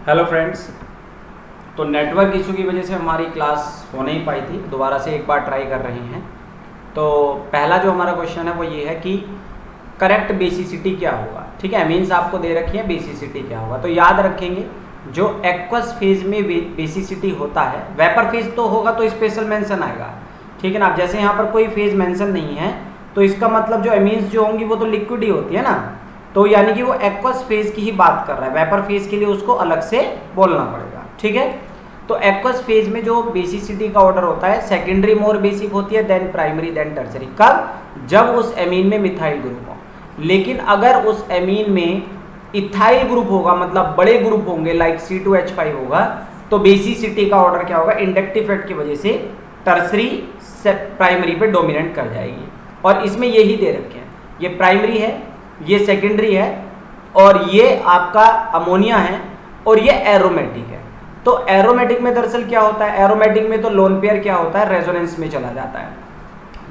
Hello friends, तो network issue की वजह से हमारी क्लास हो नहीं पाई थी। दोबारा से एक बार ट्राई कर रहे हैं। तो पहला जो हमारा क्वेश्चन है वो ये है कि करेक्ट बेसिसिटी क्या होगा। ठीक है, मीन्स आपको दे रखी है बेसिसिटी क्या होगा। तो याद रखेंगे जो एक्वस फेज में बेसिसिटी होता है, वेपर फेज तो होगा तो स्पेशल मेंशन आएगा। ठीक है ना। जैसे यहाँ पर कोई फेज मेंशन नहीं है तो इसका मतलब जो एमीन्स जो होंगी वो तो लिक्विड ही होती है ना। तो यानी कि वो एक्वस फेज की ही बात कर रहा है, वेपर फेज के लिए उसको अलग से बोलना पड़ेगा। ठीक है, तो एक्वस फेज में जो बेसिसिटी का ऑर्डर होता है सेकेंडरी मोर बेसिक होती है देन प्राइमरी देन टर्सरी। कब? जब उस एमीन में मिथाइल ग्रुप हो। लेकिन अगर उस एमीन में इथाइल ग्रुप होगा, मतलब बड़े ग्रुप होंगे लाइक C2H5 होगा, तो बेसिसिटी का ऑर्डर क्या होगा? इंडक्टिव इफेक्ट की वजह से टर्सरी से प्राइमरी पे डोमिनेट कर जाएगी। और इसमें यही दे रखे हैं, ये प्राइमरी है, ये सेकेंडरी है, और ये आपका अमोनिया है, और ये एरोमेटिक है। तो एरोमेटिक में दरअसल क्या होता है? एरोमेटिक में तो लोन पेयर क्या होता है? रेजोनेंस में चला जाता है,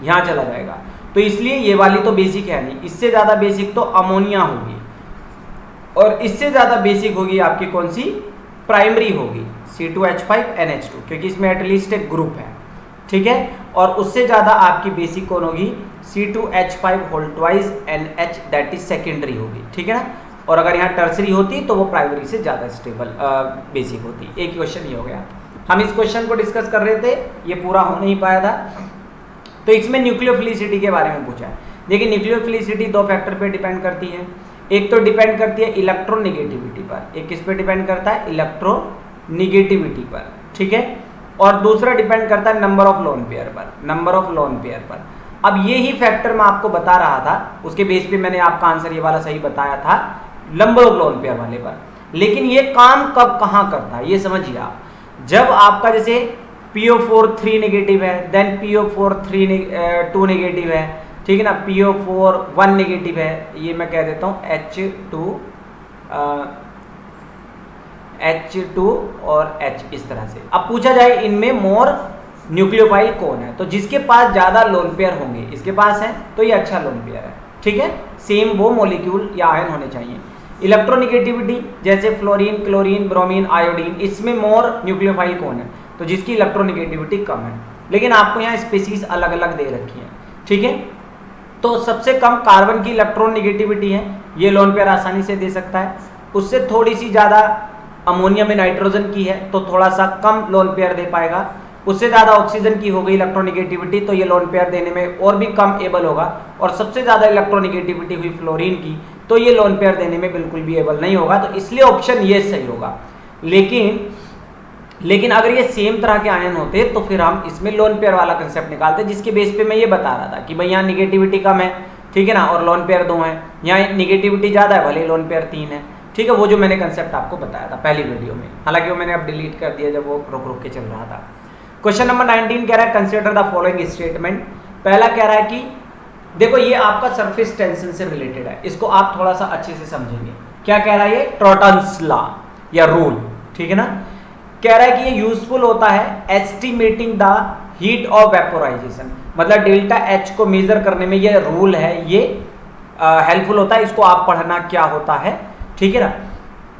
यहाँ चला जाएगा। तो इसलिए ये वाली तो बेसिक है नहीं। इससे ज़्यादा बेसिक तो अमोनिया होगी, और इससे ज़्यादा बेसिक होगी आपकी कौन सी? प्राइमरी होगी, C2H5NH2, क्योंकि इसमें एटलीस्ट एक ग्रुप है। ठीक है, और उससे ज़्यादा आपकी बेसिक कौन होगी? C2H5 whole twice NH, that is secondary होगी। ठीक है ना। और अगर यहाँ टर्सरी होती तो वो प्राइमरी से ज़्यादा स्टेबल बेसिक होती। एक क्वेश्चन ये हो गया। हम इस क्वेश्चन को डिस्कस कर रहे थे, ये पूरा हो नहीं पाया था। तो इसमें न्यूक्लियोफिलिसिटी के बारे में पूछा है। देखिए, न्यूक्लियोफिलिसिटी दो फैक्टर पे डिपेंड करती है। एक तो डिपेंड करती है इलेक्ट्रोनिगेटिविटी पर, एक किस पे डिपेंड करता है? इलेक्ट्रोनिगेटिविटी पर। ठीक है, और दूसरा डिपेंड करता है नंबर ऑफ लोन पेयर पर, नंबर ऑफ लोन पेयर पर। अब ये ही फैक्टर मैं आपको बता रहा था, उसके बेस पे मैंने आपका आंसर ये वाला सही बताया था, नंबर ऑफ लोन पेयर वाले पर। लेकिन ये काम कब कहाँ करता है ये समझिए आप। जब आपका जैसे PO4 3 नेगेटिव है, देन PO4 2 नेगेटिव है, ठीक है ना, PO4 1 नेगेटिव है, ये मैं कह देता हूँ H2 और H, इस तरह से। अब पूछा जाए इनमें मोर न्यूक्लियोफाइल कौन है, तो जिसके पास ज़्यादा लोन पेयर होंगे, इसके पास है तो ये अच्छा लोन पेयर है। ठीक है, सेम वो मॉलिक्यूल या आयन होने चाहिए। इलेक्ट्रोनिगेटिविटी जैसे फ्लोरीन, क्लोरीन, ब्रोमीन, आयोडीन, इसमें मोर न्यूक्लियोफाइल कौन है? तो जिसकी इलेक्ट्रोनिगेटिविटी कम है। लेकिन आपको यहाँ स्पीसीज अलग अलग दे रखी है। ठीक है, तो सबसे कम कार्बन की इलेक्ट्रोनिगेटिविटी है, ये लोन पेयर आसानी से दे सकता है। उससे थोड़ी सी ज़्यादा अमोनिया में नाइट्रोजन की है तो थोड़ा सा कम लोन पेयर दे पाएगा। उससे ज़्यादा ऑक्सीजन की हो गई इलेक्ट्रोनिगेटिविटी तो ये लोन पेयर देने में और भी कम एबल होगा। और सबसे ज़्यादा इलेक्ट्रोनिगेटिविटी हुई फ्लोरीन की तो ये लोन पेयर देने में बिल्कुल भी एबल नहीं होगा। तो इसलिए ऑप्शन ये सही होगा। लेकिन अगर ये सेम तरह के आयन होते तो फिर हम इसमें लोन पेयर वाला कंसेप्ट निकालते, जिसके बेस पे मैं ये बता रहा था कि भाई यहाँ निगेटिविटी कम है, ठीक है ना, और लोन पेयर 2 है। यहाँ निगेटिविटी ज़्यादा है, भले लोन पेयर 3 है। ठीक है, वो जो मैंने कंसेप्ट आपको बताया था पहली वीडियो में, हालांकि वो मैंने अब डिलीट कर दिया जब वो रुक के चल रहा था। क्वेश्चन नंबर 19 कह रहा है कंसिडर द फॉलोइंग स्टेटमेंट। पहला कह रहा है कि देखो ये आपका सरफेस टेंशन से रिलेटेड है, इसको आप थोड़ा सा अच्छे से समझेंगे। क्या कह रहा है ये? ट्रॉटन्स लॉ या रूल। ठीक है ना। कह रहा है कि ये यूजफुल होता है estimating the heat of vaporisation, मतलब डेल्टा H को मेजर करने में ये रूल है, ये हेल्पफुल होता है। इसको आप पढ़ना क्या होता है। ठीक है ना।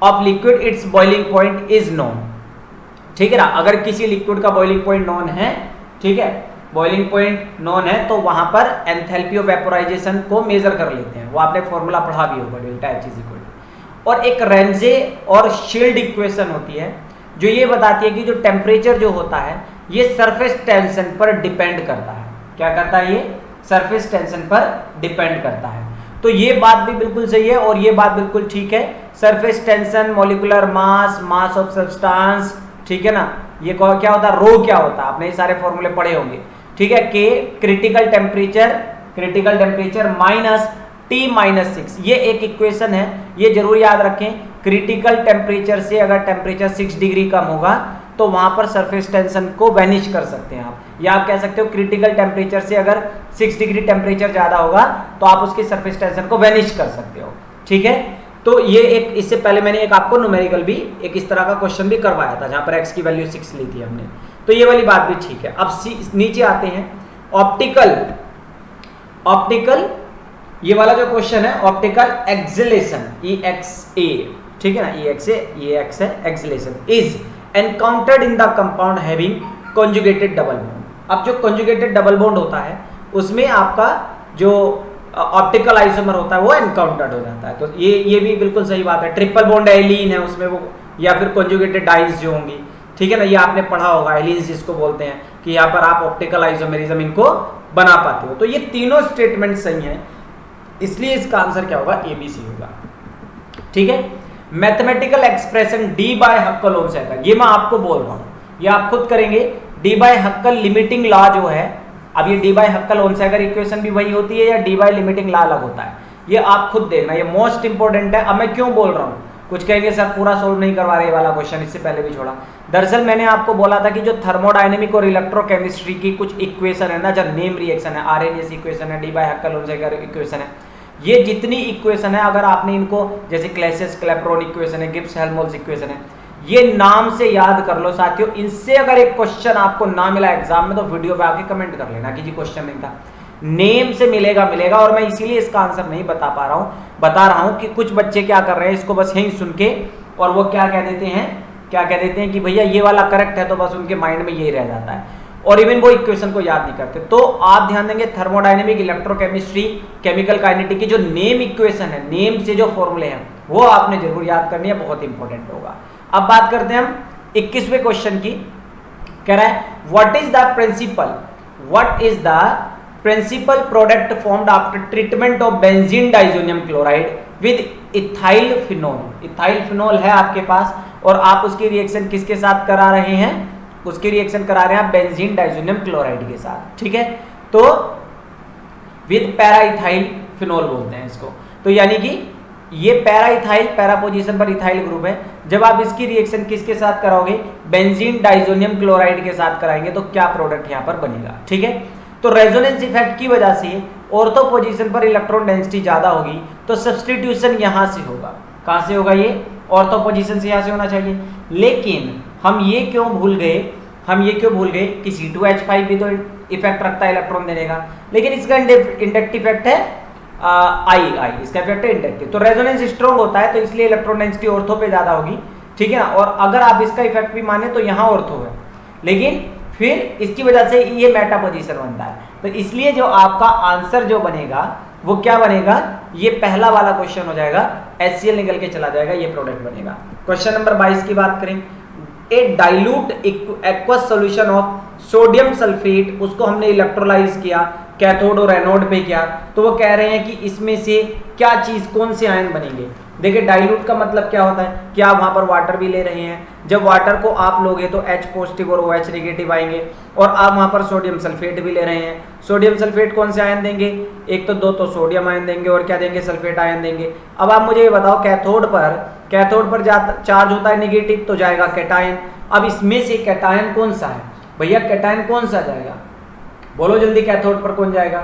Of liquid it's boiling point is known. ठीक है ना, अगर किसी लिक्विड का बॉइलिंग पॉइंट नोन है, ठीक है, बॉइलिंग पॉइंट नोन है, तो वहां पर एंथैल्पी ऑफ वेपोराइजेशन को मेजर कर लेते हैं। वो आपने फॉर्मूला पढ़ा भी होगा, delta H is equal to. और एक रेंजे और शील्ड इक्वेशन होती है जो ये बताती है कि जो टेम्परेचर जो होता है ये सरफेस टेंशन पर डिपेंड करता है। क्या करता है? ये सरफेस टेंशन पर डिपेंड करता है। तो ये बात भी बिल्कुल सही है और ये बात बिल्कुल ठीक है। Surface tension, molecular mass, mass of substance, ठीक है ना, ये क्या होता है? रो क्या होता है? आपने ये सारे फॉर्मूले पढ़े होंगे। ठीक है, के क्रिटिकल टेम्परेचर माइनस T-6, ये एक इक्वेशन है, ये जरूर याद रखें। क्रिटिकल टेम्परेचर से अगर टेम्परेचर 6 डिग्री कम होगा तो वहां पर सरफेस टेंशन को वैनिश कर सकते हैं आप, या आप कह सकते हो क्रिटिकल टेम्परेचर से अगर 6 डिग्री टेम्परेचर ज्यादा होगा तो आप उसकी सरफेस टेंशन को वैनिश कर सकते हो। ठीक है, तो ये एक, इससे पहले मैंने एक आपको न्यूमेरिकल भी एक इस तरह का क्वेश्चन भी करवाया था जहां पर x की वैल्यू 6 ली थी हमने। तो ये वाली बात भी ठीक है। अब नीचे आते हैं ऑप्टिकल ये वाला जो क्वेश्चन है, ऑप्टिकल एक्सिलेशन EXA, ठीक है ना, ये एक्स है, acceleration is encountered in the compound having conjugated double bond. अब जो कॉन्जुगेटेड डबल बॉन्ड होता है उसमें आपका जो ऑप्टिकल आइसोमर होता है वो एनकाउंटर्ड हो जाता है। तो ये भी बिल्कुल सही बात है। ट्रिपल बॉन्ड एलीन है उसमें वो, या फिर कॉन्जुगेटेड डाइस जो होंगी, ठीक है ना, ये आपने पढ़ा होगा, एलीन्स जिसको बोलते हैं, कि यहाँ पर आप ऑप्टिकल आइसोमेरिज्म इनको बना पाते हो। तो ये तीनों स्टेटमेंट सही हैं, इसलिए इसका आंसर क्या होगा, ABC होगा। ठीक है, मैथमेटिकल एक्सप्रेशन डी बाय हक्कल ओनसेकर, ये मैं आपको बोल रहा हूँ, ये आप खुद करेंगे। डी बाय हक्कल लिमिटिंग लॉ जो है, अब ये डी बाय हक्कल ओनसेकर इक्वेशन भी वही होती है या डी बाय लिमिटिंग लॉ अलग होता है, ये आप खुद देखना, ये मोस्ट इंपॉर्टेंट है। अब मैं क्यों बोल रहा हूँ, कुछ कहेंगे सर पूरा सोल्व नहीं करवा रहे, ये वाला क्वेश्चन इससे पहले भी छोड़ा। दरअसल मैंने आपको बोला था कि जो थर्मोडायनेमिक और इलेक्ट्रोकेमिस्ट्री की कुछ इक्वेशन है ना, जो नेम रिएक्शन है, आरएनएस इक्वेशन है, डी बाय हक्कल ओनसेकर इक्वेशन है, ये जितनी इक्वेशन है अगर आपने इनको, जैसे क्लैसियस क्लैपेरॉन इक्वेशन है, गिब्स हेल्महोल्ट्ज इक्वेशन है, ये नाम से याद कर लो साथियों। इनसे अगर एक क्वेश्चन आपको ना मिला एग्जाम में तो वीडियो पे आके कमेंट कर लेना कि जी क्वेश्चन नहीं था, नेम से मिलेगा। और मैं इसीलिए इसका आंसर नहीं बता रहा हूं कि कुछ बच्चे क्या कर रहे हैं, इसको बस यही सुन के और वो क्या कह देते हैं कि भैया ये वाला करेक्ट है, तो बस उनके माइंड में यही रह जाता है और इवन वो इक्वेशन को याद नहीं करते। तो आप ध्यान देंगे, थर्मोडायनेमिक, इलेक्ट्रोकेमिस्ट्री, केमिकल काइनेटिक की जो नेम इक्वेशन है, नेम से जो फॉर्मूले हैं वो आपने जरूर याद करनी है, बहुत इंपॉर्टेंट होगा। अब बात करते हैं हम 21वें क्वेश्चन की। कह रहा है what is the principal product formed after treatment of benzene diazonium chloride with ethyl phenol. Ethyl phenol है आपके पास और आप उसकी रिएक्शन किसके साथ करा रहे हैं, उसकी रिएक्शन करा रहे हैं आप बेंजीन डाइजोनियम क्लोराइड के साथ। ठीक है, तो विद पैराइथाइल फिनोल बोलते हैं इसको। तो यानी कि ये पैराइथाइल, पैरा पोजीशन पर इथाइल ग्रुप है, जब आप इसकी रिएक्शन किसके साथ कराओगे, बेंजीन डाइजोनियम क्लोराइड के साथ कराएंगे तो क्या प्रोडक्ट यहां पर बनेगा। ठीक है, तो रेजोनेंस इफेक्ट की वजह से ऑर्थो पोजीशन पर इलेक्ट्रॉन डेंसिटी ज्यादा होगी, तो सब्स्टिट्यूशन यहां से होगा। कहां से होगा, ये ऑर्थो पोजीशन से यहां से होना चाहिए। लेकिन हम ये क्यों भूल गए कि C2H5 भी तो इफेक्ट रखता है इलेक्ट्रॉन देने का, लेकिन इसका इंडक्टिव इफेक्ट है आई, इसका इफेक्ट है इंडक्टिव। तो रेजोनेंस स्ट्रॉन्ग होता है तो इसलिए इलेक्ट्रॉन डेंसिटी ऑर्थो पे ज्यादा होगी। ठीक है ना, और अगर आप इसका इफेक्ट भी माने तो यहाँ ऑर्थो है, लेकिन फिर इसकी वजह से ये मेटा पोजीशन बनता है। तो इसलिए जो आपका आंसर जो बनेगा वो क्या बनेगा, ये पहला वाला क्वेश्चन हो जाएगा, HCl निकल के चला जाएगा, ये प्रोडक्ट बनेगा। क्वेश्चन नंबर 22 की बात करें, a dilute aqueous solution of sodium sulphate, उसको हमने इलेक्ट्रोलाइज किया, कैथोड और एनोड पे किया, तो वो कह रहे हैं कि इसमें से क्या चीज, कौन से आयन बनेंगे। देखिए डाइल्यूट का मतलब क्या होता है कि आप वहां पर वाटर भी ले रहे हैं, जब वाटर को आप लोगे तो H पॉजिटिव और OH नेगेटिव आएंगे, और आप वहां पर सोडियम सल्फेट भी ले रहे हैं। सोडियम सल्फेट कौन से आयन देंगे, एक तो दो तो सोडियम आयन देंगे और क्या देंगे, सल्फेट आयन देंगे। अब आप मुझे ये बताओ, कैथोड पर चार्ज होता है नेगेटिव तो जाएगा कैटायन। अब इसमें से कैटायन कौन सा है भैया, कैटायन कौन सा जाएगा, बोलो जल्दी, कैथोड पर कौन जाएगा,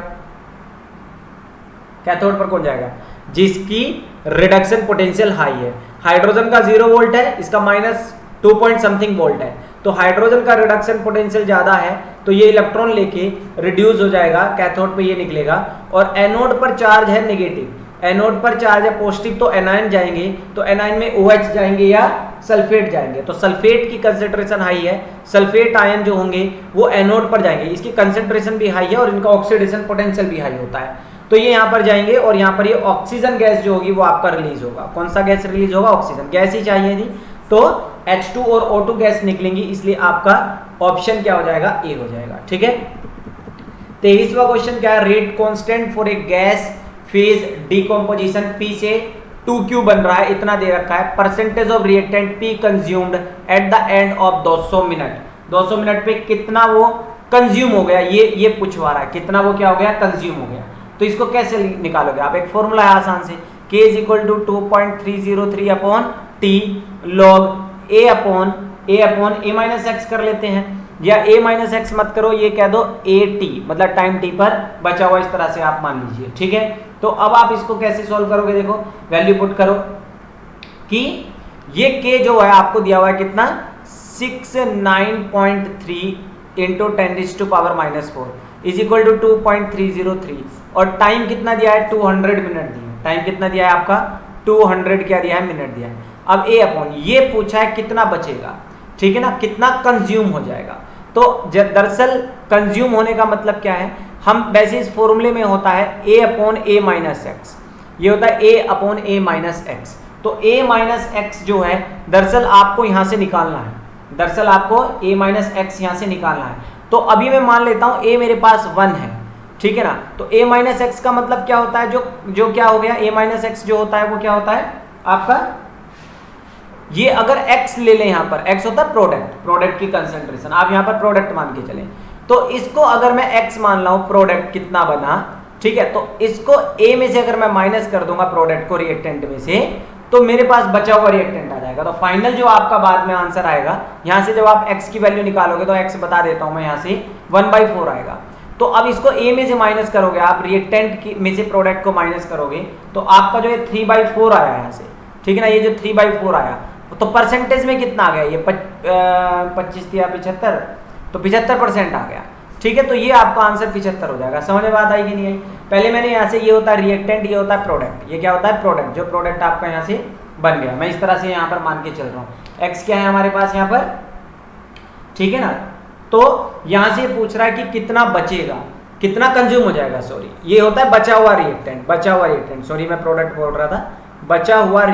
कैथोड पर कौन जाएगा, जिसकी रिडक्शन पोटेंशियल हाई है। हाइड्रोजन का 0 वोल्ट है, इसका -2 पॉइंट समथिंग वोल्ट है, तो हाइड्रोजन का रिडक्शन पोटेंशियल ज्यादा है, तो ये इलेक्ट्रॉन लेके रिड्यूस हो जाएगा, कैथोड पे ये निकलेगा। और एनोड पर चार्ज है नेगेटिव, एनोड पर चार्ज है पॉजिटिव, तो एनायन जाएंगे, तो एनायन में OH जाएंगे या सल्फेट जाएंगे। तो सल्फेट की कंसेंट्रेशन हाई है, सल्फेट आयन जो होंगे वो एनोड पर जाएंगे, इसकी कंसेंट्रेशन भी हाई है और इनका ऑक्सीडेशन पोटेंशियल भी हाई होता है, तो ये यहाँ पर जाएंगे और यहाँ पर ये ऑक्सीजन गैस जो होगी वो आपका रिलीज होगा। कौन सा गैस रिलीज होगा, ऑक्सीजन गैस ही चाहिए थी, तो H2 और O2 गैस निकलेंगी, इसलिए आपका ऑप्शन क्या हो जाएगा, ए हो जाएगा। ठीक है, 23वां क्वेश्चन क्या है, rate constant for a gas phase decomposition, P से 2Q बन रहा है, इतना दे रखा है। Percentage of reactant P consumed at the end of 200 minute, 200 minute पे कितना वो कंज्यूम हो गया, ये पूछवा रहा है, कितना वो क्या हो गया, कंज्यूम हो गया। तो इसको कैसे निकालोगे आप, एक फॉर्मूला है आसान से, K = 2.303 upon T log A upon A-x कर लेते हैं, या A-x मत करो, ये कह दो AT, मतलब टाइम T पर बचा हुआ, इस तरह से आप मान लीजिए। ठीक है, तो अब आप इसको कैसे सॉल्व करोगे, देखो वैल्यू पुट करो कि ये K जो है आपको दिया हुआ है कितना, 69.3 × 10⁻⁻4 = 2.303, और टाइम कितना दिया है, 200 मिनट दिया है। टाइम कितना दिया है आपका, 200 क्या दिया है, मिनट दिया है। अब ए अपॉन ये पूछा है कितना बचेगा, ठीक है ना, कितना कंज्यूम हो जाएगा। तो दरअसल कंज्यूम होने का मतलब क्या है, हम वैसे इस फॉर्मूले में होता है ए अपॉन ए माइनस एक्स, ये होता है ए अपॉन ए माइनस एक्स। तो ए माइनस एक्स जो है दरअसल आपको यहां से निकालना है, दरअसल आपको ए माइनस एक्स यहां से निकालना है। तो अभी मैं मान लेता हूं ए मेरे पास 1 है, ठीक है ना। तो ए माइनस एक्स का मतलब क्या होता है, जो क्या हो गया, ए माइनस एक्स जो होता है वो क्या होता है आपका, ये अगर x ले लें, यहां पर x होता है प्रोडक्ट की कंसंट्रेशन, आप यहां पर प्रोडक्ट मान के चलें। तो इसको अगर मैं x मान ला हूं, प्रोडक्ट कितना बना, ठीक है, तो इसको a में से अगर मैं माइनस कर दूंगा प्रोडक्ट को रिएक्टेंट में से, तो मेरे पास बचा हुआ रिएक्टेंट आ जाएगा। तो फाइनल जो आपका बाद में आंसर आएगा, यहां से जब आप x की वैल्यू निकालोगे तो x बता देता हूं मैं, यहां से 1/4 आएगा। तो अब इसको a में से माइनस करोगे आप, रिएक्टेंट में से प्रोडक्ट को माइनस करोगे, तो आपका जो है 3/4 आया यहां से, ठीक है ना, ये जो 3/4 आया, तो परसेंटेज में कितना आ गया, ये 25 या 75, तो 75% आ गया, ठीक है। तो ये आपका आंसर 75 हो जाएगा। समझ में बात आई कि नहीं आई? पहले मैंने यहाँ से, ये होता है रिएक्टेंट, ये होता है प्रोडक्ट, ये क्या होता है प्रोडक्ट, जो प्रोडक्ट आपका यहाँ से बन गया, मैं इस तरह से यहाँ पर मान के चल रहा हूँ। एक्स क्या है हमारे पास यहाँ पर, ठीक है ना। तो यहाँ से पूछ रहा है कि कितना बचेगा, कितना कंज्यूम हो जाएगा, सॉरी, ये होता है बचा हुआ रिएक्टेंट, सॉरी मैं प्रोडक्ट बोल रहा था, बचा हुआ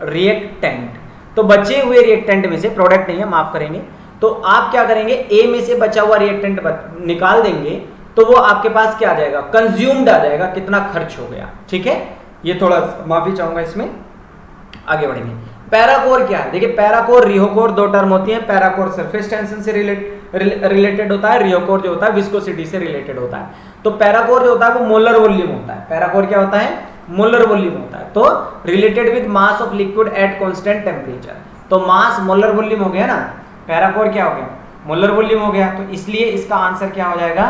रिएक्टेंट। तो बचे हुए रिएक्टेंट में से, प्रोडक्ट नहीं है माफ करेंगे, तो आप क्या करेंगे, ए में से बचा हुआ रिएक्टेंट निकाल देंगे, तो वो आपके पास क्या आ जाएगा, कंज्यूम्ड आ जाएगा, कितना खर्च हो गया, ठीक है। ये थोड़ा माफी चाहूंगा, इसमें आगे बढ़ेंगे। पैराकोर क्या है, देखिए पैराकोर रियोकोर दो टर्म होती है। पैराकोर सरफेस टेंशन से रिलेटेड होता है, रियोकोर जो होता है विस्कोसिटी से रिलेटेड होता है। तो पैराकोर जो होता है वो मोलर वॉल्यूम होता है, पैराकोर क्या होता है, मोलर वॉल्यूम होता है। तो related with mass of liquid at constant temperature, तो मास मोलर वॉल्यूम हो गया ना, पैराकोर क्या हो गया, मोलर वॉल्यूम हो गया, तो इसलिए इसका आंसर क्या हो जाएगा,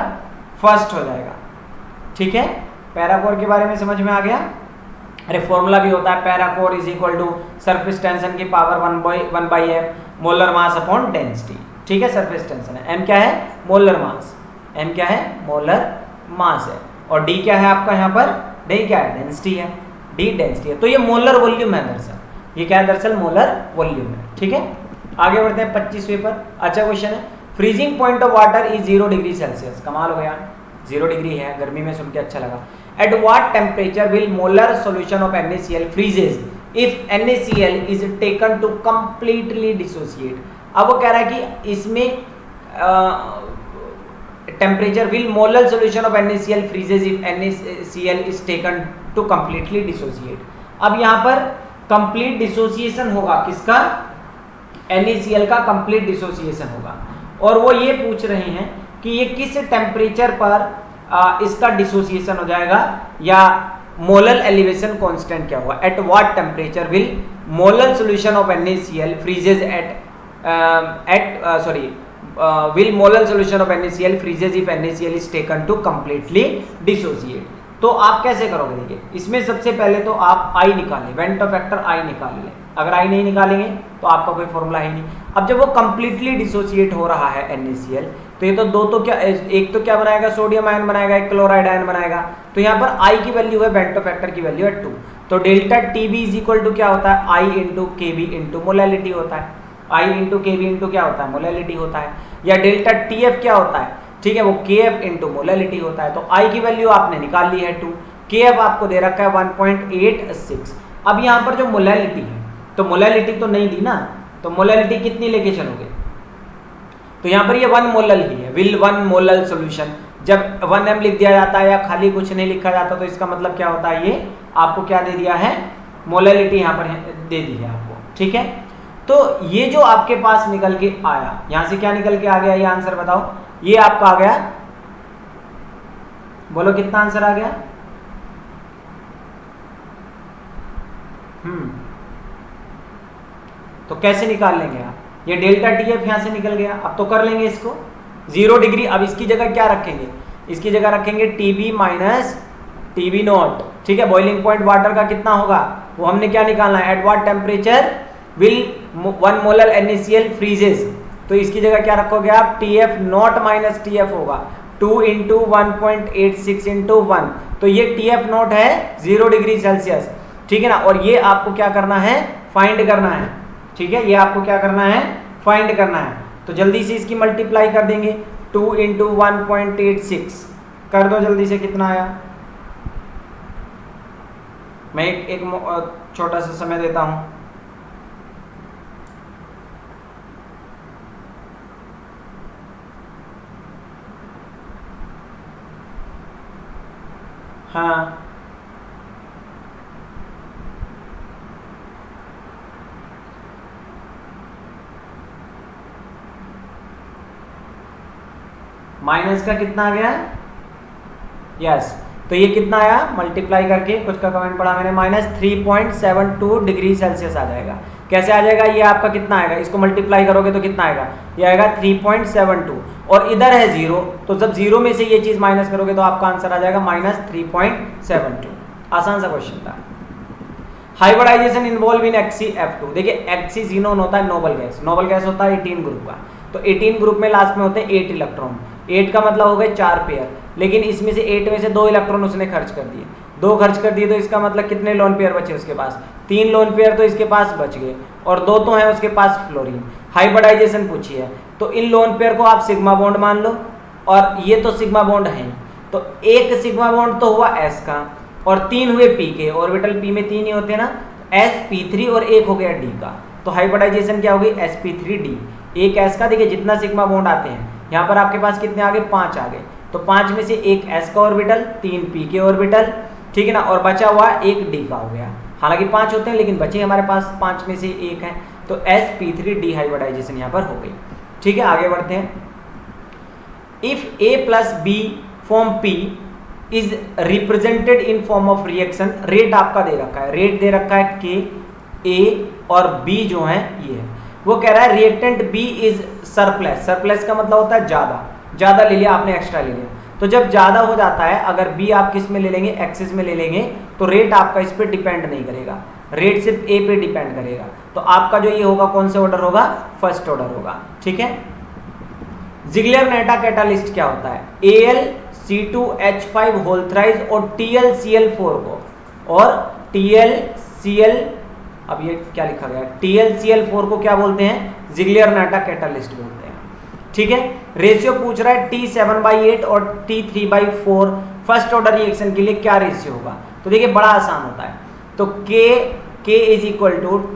फर्स्ट हो जाएगा, ठीक है। पैराकोर के बारे में समझ में आ गया। अरे फॉर्मूला भी होता है, parachor is equal to surface tension की power 1/m molar mass upon density, ठीक है। सरफेस टेंशन है, m क्या है, मोलर मास, m क्या है, मोलर मास है, और d क्या है आपका यहाँ पर, d क्या है, डेंसिटी है, d डेंसिटी है। तो ये मोलर वॉल्यूम है दरअसल, ये क्या है दरअसल, मोलर वॉल्यूम है, ठीक है। आगे बढ़ते हैं 25वें पर। अच्छा क्वेश्चन है, freezing point of water is 0 degree Celsius, कमाल हो गया, 0 डिग्री है, गर्मी में सुन के अच्छा लगा। At what temperature will molar solution of NaCl freezes if NaCl is taken to completely dissociate. अब वो कह रहा है कि इसमें temperature will molar solution of NaCl freezes if NaCl is taken to completely dissociate. अब यहाँ पर कंप्लीट डिसोसिएशन होगा किसका, NaCl का कंप्लीट डिसोसिएशन होगा, और वो ये पूछ रहे हैं कि ये किस टेम्परेचर पर इसका डिसोसिएशन हो जाएगा, या मोलर एलिवेशन कांस्टेंट क्या होगा। Eight what temperature will molar solution of NaCl फ्रीजेज will molar solution of NaCl freezes if NaCl is taken to completely dissociate। तो आप कैसे करोगे, देखिए इसमें सबसे पहले तो आप I निकालें, वेंटो फैक्टर I निकाल लें, अगर I नहीं निकालेंगे तो आपका कोई फॉर्मूला है नहीं। अब जब वो कंप्लीटली डिसोसिएट हो रहा है NaCl, तो ये तो दो तो क्या, एक तो क्या बनाएगा, सोडियम आयन बनाएगा, एक क्लोराइड आयन बनाएगा। तो यहाँ पर I की वैल्यू है, वेंटो फैक्टर की वैल्यू है 2, तो delta TB is equal to क्या होता है, I into KB into molality होता है, I इंटू KB इंटू क्या होता है, मोलैलिटी होता है, या डेल्टा TF क्या होता है, ठीक है, वो KF इंटू मोलैलिटी होता है। तो I की वैल्यू आपने निकाल ली है 2, KF आपको दे रखा है 1.86। अब यहाँ पर जो मोलैलिटी है, तो मोलैलिटी तो नहीं दी ना, तो मोलैलिटी कितनी लेके चलोगे, तो यहाँ पर ये 1 मोलल ही है, विल 1 मोलल सॉल्यूशन। जब 1m लिख दिया जाता है या खाली कुछ नहीं लिखा जाता, तो इसका मतलब क्या होता है, ये आपको क्या दे दिया है, मोलैलिटी यहाँ पर दे दी है आपको, ठीक है। तो ये जो आपके पास निकल के आया, यहां से क्या निकल के आ गया, ये आंसर बताओ, ये आपका आ गया, बोलो कितना आंसर आ गया, तो कैसे निकाल लेंगे आप, ये डेल्टा TF यहां से निकल गया। अब तो कर लेंगे इसको 0 डिग्री, अब इसकी जगह क्या रखेंगे, इसकी जगह रखेंगे TB माइनस TB नॉट, ठीक है। बॉइलिंग पॉइंट वाटर का कितना होगा, वो हमने क्या निकालना है, eight what temperature will 1 molar NaCl फ्रीजेज, तो इसकी जगह क्या रखोगे आप, TF नॉट माइनस TF होगा, 2 इंटू 1.86 इंटू 1, तो ये TF नॉट है 0 डिग्री सेल्सियस, ठीक है ना, और ये आपको क्या करना है, फाइंड करना है, ठीक है, ये आपको क्या करना है, फाइंड करना है। तो जल्दी से इसकी मल्टीप्लाई कर देंगे, 2 × 1.86 कर दो जल्दी से, कितना आया। मैं एक छोटा सा समय देता हूं। हाँ माइनस का कितना आ गया, यस, तो ये कितना आया, मल्टीप्लाई करके कुछ का कमेंट पढ़ा मैंने, -3.72 डिग्री सेल्सियस आ जाएगा। कैसे आ जाएगा, ये आपका कितना आएगा, इसको मल्टीप्लाई करोगे तो कितना आएगा, ये आएगा 3.72, और इधर है 0, तो जब 0 में से ये चीज माइनस करोगे तो आपका आंसर आ जाएगा -3.72। आसान सा क्वेश्चन था। हाइब्रिडाइजेशन इन्वॉल्व इन HCF2, देखिए HCN होता है नोबल गैस, नोबल गैस होता है 18 ग्रुप का, तो 18 ग्रुप में लास्ट में होते हैं 8 इलेक्ट्रॉन, 8 का मतलब हो गए 4 पेयर, लेकिन इसमें से 8 में से 2 इलेक्ट्रॉन उसने खर्च कर दिए, 2 खर्च कर दिए, तो इसका मतलब कितने लोन पेयर बचे उसके पास, 3 लोन पेयर तो इसके पास बच गए, और 2 तो है उसके पास फ्लोरीन। हाइब्रिडाइजेशन पूछी है, तो इन लोन पेयर को आप सिग्मा बॉन्ड मान लो, और ये तो सिग्मा बॉन्ड है, तो एक सिग्मा बॉन्ड तो हुआ S का, और 3 हुए P के, ऑर्बिटल P में 3 ही होते हैं ना, sp3, और एक हो गया D का, तो हाइब्रिडाइजेशन क्या होगी, sp3d, एक S का, देखिए जितना सिग्मा बॉन्ड आते हैं, यहाँ पर आपके पास कितने आ गए, 5 आ गए, तो 5 में से एक S का ऑर्बिटल, 3 P के ऑर्बिटल, ठीक है ना, और बचा हुआ एक D का हो गया, हालांकि 5 होते हैं लेकिन बचे हमारे पास 5 में से एक है, तो sp3d हाइब्रिडाइजेशन यहाँ पर हो गई। ठीक है, आगे बढ़ते हैं। If A + B form P is represented in form of reaction, rate आपका दे रखा है, रेट दे रखा है K, A और B जो है ये है, वो कह रहा है reactant B is surplus, surplus का मतलब होता है ज्यादा, ज्यादा ले लिया आपने, एक्स्ट्रा ले लिया, तो जब ज्यादा हो जाता है, अगर B आप किस में ले लेंगे, एक्सिस में ले लेंगे, तो रेट आपका इस पे डिपेंड नहीं करेगा, रेट सिर्फ A पे डिपेंड करेगा, तो आपका जो ये होगा कौन से ऑर्डर होगा, फर्स्ट ऑर्डर होगा। ठीक है, जिगलर-नैटा कैटालिस्ट क्या होता है, AlC2H5 होल थ्राइस और TlCl4 को, और TlCl, अब ये क्या लिखा गया, TlCl4 को क्या बोलते हैं, जिगलर-नैटा कैटालिस्ट बोलते हैं। ठीक है, रेशियो पूछ रहा है T7/8 और T3/4 फर्स्ट ऑर्डर रिएक्शन के लिए क्या रेशियो होगा, तो देखिए बड़ा आसान होता है, तो K =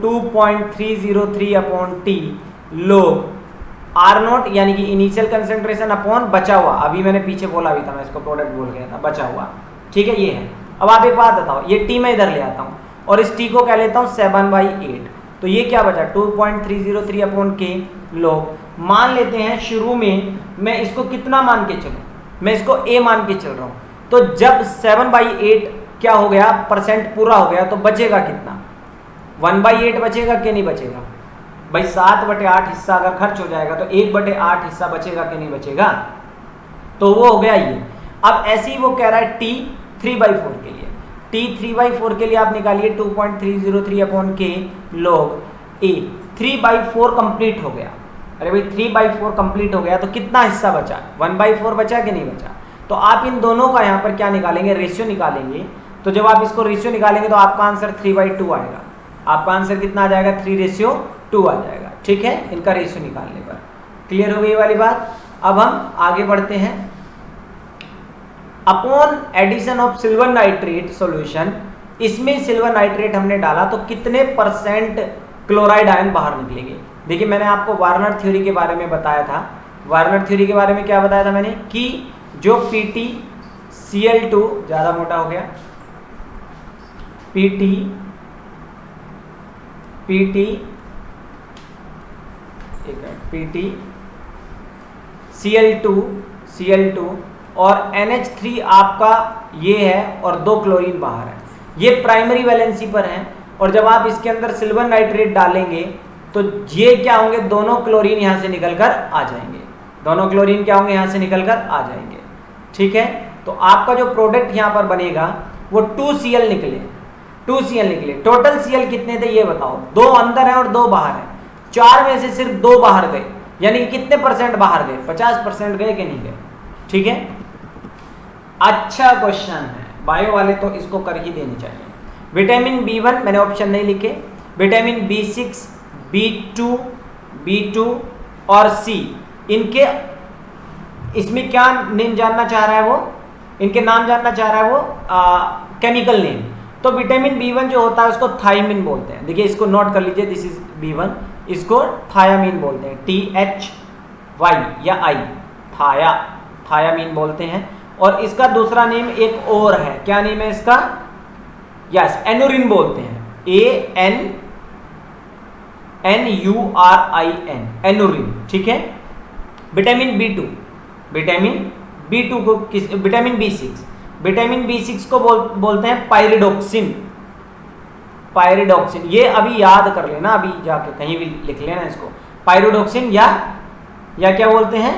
2.303/T log R0 यानी कि इनिशियल कंसेंट्रेशन अपॉन बचा हुआ, अभी मैंने पीछे बोला भी था, मैं इसको प्रोडक्ट बोल गया था, बचा हुआ। ठीक है, ये है। अब आप एक बात बताओ, ये T मैं इधर ले आता हूँ और इस T को क्या लेता हूँ 7/8, तो ये क्या बचा 2.303/K log, मान लेते हैं शुरू में मैं इसको कितना मान के चलूँ, मैं इसको A मान के चल रहा हूँ, तो जब 7/8 क्या हो गया, परसेंट पूरा हो गया, तो बचेगा कितना, 1/8 बचेगा कि नहीं बचेगा भाई, 7/8 हिस्सा अगर खर्च हो जाएगा तो 1/8 हिस्सा बचेगा कि नहीं बचेगा, तो वो हो गया ये। अब ऐसे ही वो कह रहा है T3/4 के लिए, T3/4 के लिए आप निकालिए 2.303/K log A, 3/4 कंप्लीट हो गया, अरे भाई 3/4 कंप्लीट हो गया, तो कितना हिस्सा बचा, 1/4 बचा कि नहीं बचा, तो आप इन दोनों का यहाँ पर क्या निकालेंगे, रेशियो निकालेंगे, तो जब आप इसको रेशियो निकालेंगे तो आपका आंसर 3/2 आएगा, आपका आंसर कितना आ जाएगा, 3:2 आ जाएगा। ठीक है, इनका रेशियो निकालने पर। क्लियर हो गई वाली बात। अब हम आगे बढ़ते हैं। Upon addition of silver nitrate solution, इसमें सिल्वर नाइट्रेट हमने डाला तो कितने % क्लोराइड आयन बाहर निकलेंगे। देखिए मैंने आपको वार्नर थ्योरी के बारे में बताया था, वार्नर थ्योरी के बारे में क्या बताया था मैंने, कि जो PtCl2 ज्यादा मोटा हो गया, PtCl2 और NH3 आपका ये है और 2 क्लोरीन बाहर है, ये प्राइमरी वैलेंसी पर है, और जब आप इसके अंदर सिल्वर नाइट्रेट डालेंगे तो ये क्या होंगे, दोनों क्लोरीन यहाँ से निकलकर आ जाएंगे, दोनों क्लोरीन क्या होंगे, यहाँ से निकलकर आ जाएंगे। ठीक है, तो आपका जो प्रोडक्ट यहाँ पर बनेगा वो 2Cl निकले, 2Cl निकले। टोटल Cl कितने थे ये बताओ, 2 अंदर है और 2 बाहर है, 4 में से सिर्फ 2 बाहर गए, यानी कि कितने % बाहर गए, 50% गए कि नहीं गए। ठीक है, अच्छा क्वेश्चन है, बायो वाले तो इसको कर ही देनी चाहिए। विटामिन B1 मैंने ऑप्शन नहीं लिखे, विटामिन B6, B2 और C, इनके इसमें क्या नेम जानना चाह रहा है वो, इनके नाम जानना चाह रहा है वो, केमिकल नेम। तो विटामिन B1 जो होता है उसको थायमिन बोलते हैं। देखिए इसको नोट कर लीजिए, दिस इज B1, इसको थायामीन बोलते हैं, THY या I, थायामीन बोलते हैं। और इसका दूसरा नेम एक और है, क्या नेम है इसका, यस एनुरिन बोलते हैं, ANNURIN, एनुरिन, ठीक है। विटामिन B2 को किस, विटामिन B6 को बोलते हैं पायरिडोक्सिन। ये अभी याद कर लेना, अभी जाके कहीं भी लिख लेना इसको, पायरिडोक्सिन या क्या बोलते हैं,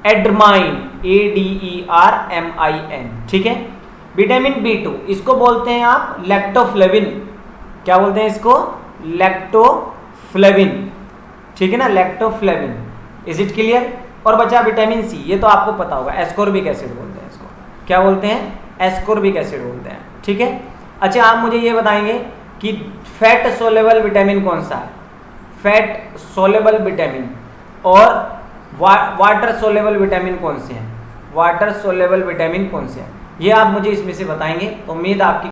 एड्रमाइन, ADERMIN, ठीक है। विटामिन B2 इसको बोलते हैं आप लैक्टोफ्लेविन, क्या बोलते हैं इसको, लैक्टोफ्लेविन, ठीक है ना, लैक्टोफ्लेविन। Is it clear. और बचा विटामिन C, ये तो आपको पता होगा, एस्कॉर्बिक एसिड बोलते हैं इसको, क्या बोलते हैं, एस्कॉर्बिक एसिड बोलते हैं, ठीक है। अच्छा आप मुझे ये बताएंगे कि फैट सोलेबल विटामिन कौन सा है, फैट सोलेबल विटामिन, और वाटर सोलेबल विटामिन कौन से हैं, वाटर सोलेबल विटामिन कौन से हैं, ये आप मुझे इसमें से बताएंगे। उम्मीद आपकी